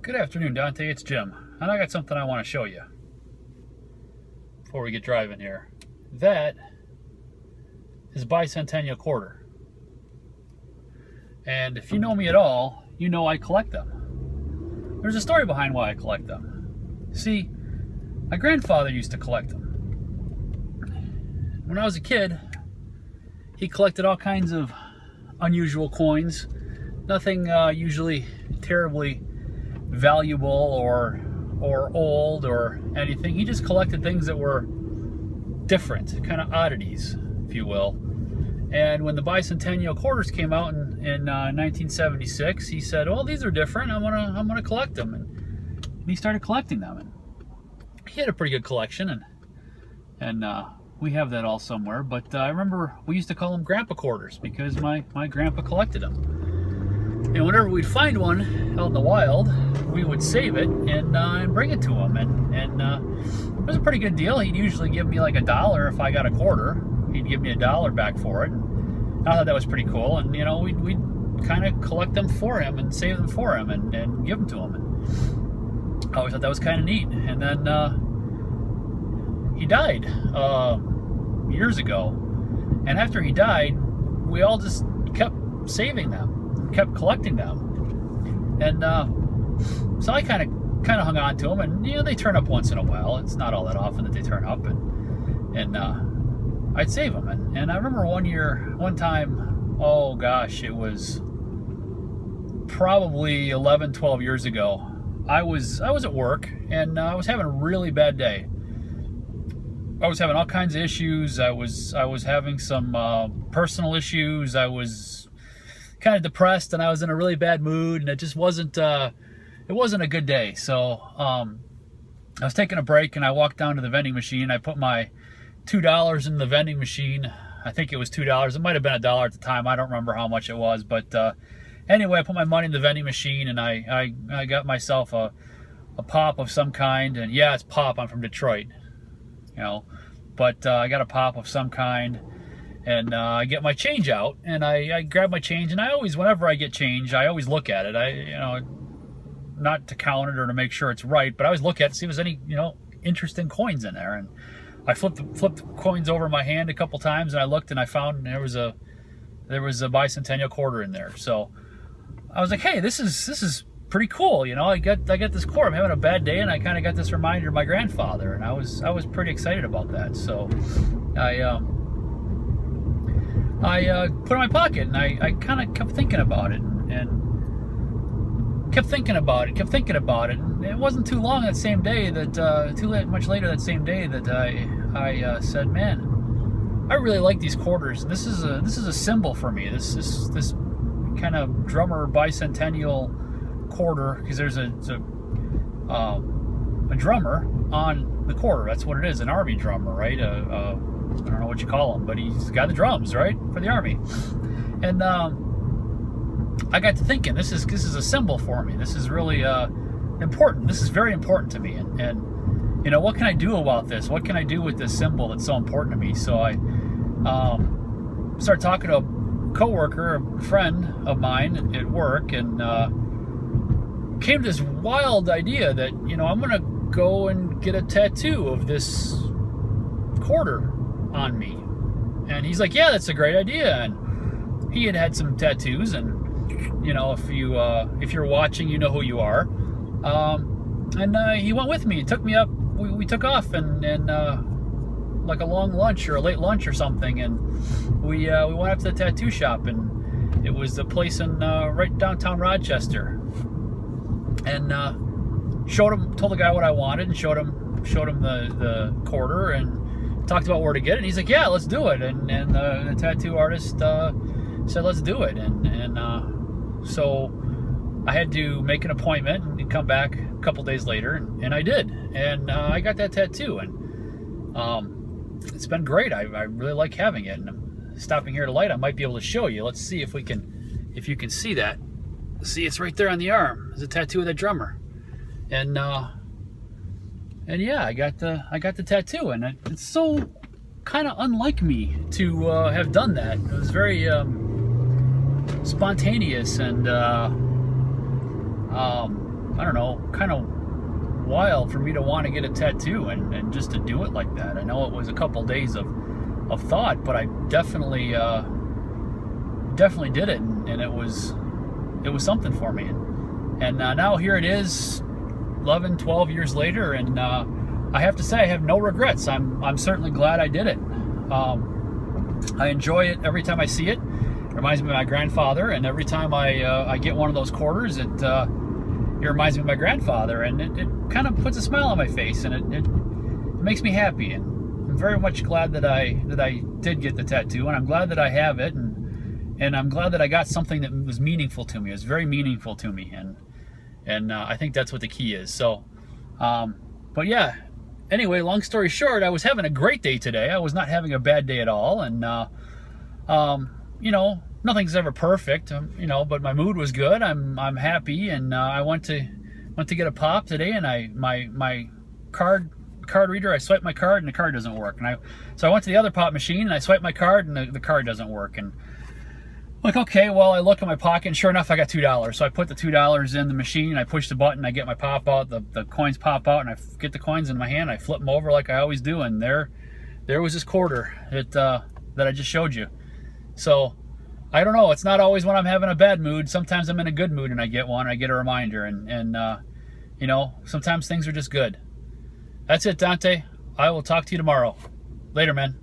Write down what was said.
Good afternoon, Dante. It's Jim, and I got something I want to show you before we get driving here. That is bicentennial quarter, and if you know me at all, you know I collect them. There's a story behind why I collect them. See, my grandfather used to collect them. When I was a kid, he collected all kinds of unusual coins. Nothing usually terribly valuable or old or anything. He just collected things that were different, kind of oddities, if you will. And when the bicentennial quarters came out in 1976, he said, "Well, these are different. I'm gonna collect them." And he started collecting them. And he had a pretty good collection, and we have that all somewhere. But I remember we used to call them grandpa quarters because my grandpa collected them. And whenever we'd find one out in the wild, we would save it and bring it to him. And it was a pretty good deal. He'd usually give me like $1 if I got a quarter. He'd give me $1 back for it. And I thought that was pretty cool. And, you know, we'd kind of collect them for him and save them for him and give them to him. And I always thought that was kind of neat. And then he died years ago. And after he died, we all just kept saving them. Kept collecting them, and so I kind of hung on to them, and you know they turn up once in a while. It's not all that often that they turn up, and I'd save them. And I remember one time, oh gosh, it was probably 11, 12 years ago. I was at work, and I was having a really bad day. I was having all kinds of issues. I was having some personal issues. I was kind of depressed, and I was in a really bad mood, and it just wasn't a good day. So I was taking a break, and I walked down to the vending machine. I put my $2 in the vending machine. I think it was $2. It might have been $1 at the time. I don't remember how much it was, but anyway, I put my money in the vending machine, and I got myself a pop of some kind. And yeah, it's pop. I'm from Detroit, you know, but I got a pop of some kind. And I get my change out, and I grab my change, and I always, whenever I get change, I always look at it. Not to count it or to make sure it's right, but I always look at it, see if there's any, interesting coins in there. And I flipped the coins over in my hand a couple times, and I looked, and I found there was a bicentennial quarter in there. So I was like, hey, this is pretty cool. I got this quarter. I'm having a bad day, and I kind of got this reminder of my grandfather, and I was pretty excited about that. So I put it in my pocket, and I kind of kept thinking about it, and kept thinking about it, and it wasn't too long that same day much later that same day that I said, man, I really like these quarters, and this is a symbol for me. This kind of drummer bicentennial quarter, because there's a drummer on the quarter. That's what it is, an army drummer, right? I don't know what you call him, but he's got the drums, right, for the army. And I got to thinking, this is a symbol for me. This is really important. This is very important to me. And what can I do about this? What can I do with this symbol that's so important to me? So I started talking to a coworker, a friend of mine at work, and came to this wild idea that I'm gonna go and get a tattoo of this quarter on me. And he's like, yeah, that's a great idea. And he had some tattoos, and if you're watching, you know who you are. And he went with me, took me up. We took off and like a long lunch or a late lunch or something, and we went up to the tattoo shop, and it was a place in right downtown Rochester. And told the guy what I wanted, and showed him the quarter, and talked about where to get it. And he's like, yeah, let's do it. And the tattoo artist said, let's do it. And so I had to make an appointment and come back a couple days later, and I did. And I got that tattoo, and it's been great. I really like having it. And I'm stopping here at a light. I might be able to show you. Let's see if you can see that. See, it's right there on the arm. It's a tattoo of that drummer. And yeah, I got the tattoo, and it's so kind of unlike me to have done that. It was very spontaneous and I don't know, kind of wild for me to want to get a tattoo and just to do it like that. I know it was a couple days of thought, but I definitely did it, and it was something for me. And now here it is, 11, 12 years later, and I have to say I have no regrets. I'm certainly glad I did it. I enjoy it every time I see it. It reminds me of my grandfather, and every time I get one of those quarters, it reminds me of my grandfather, and it kind of puts a smile on my face, and it makes me happy. And I'm very much glad that I did get the tattoo, and I'm glad that I have it, and I'm glad that I got something that was meaningful to me. It was very meaningful to me, and I think that's what the key is. So, but yeah. Anyway, long story short, I was having a great day today. I was not having a bad day at all, and you know, nothing's ever perfect, you know, but my mood was good. I'm happy, and I went to get a pop today, and my card reader, I swiped my card and the card doesn't work, and so I went to the other pop machine and I swiped my card and the card doesn't work, and I'm like, okay, well, I look in my pocket and sure enough I got $2. So I put the $2 in the machine, I push the button, I get my pop out, the coins pop out, and I get the coins in my hand, I flip them over like I always do, and there was this quarter that I just showed you. So I don't know, it's not always when I'm having a bad mood. Sometimes I'm in a good mood and I get one, I get a reminder, and you know, sometimes things are just good. That's it, Dante. I will talk to you tomorrow. Later, man.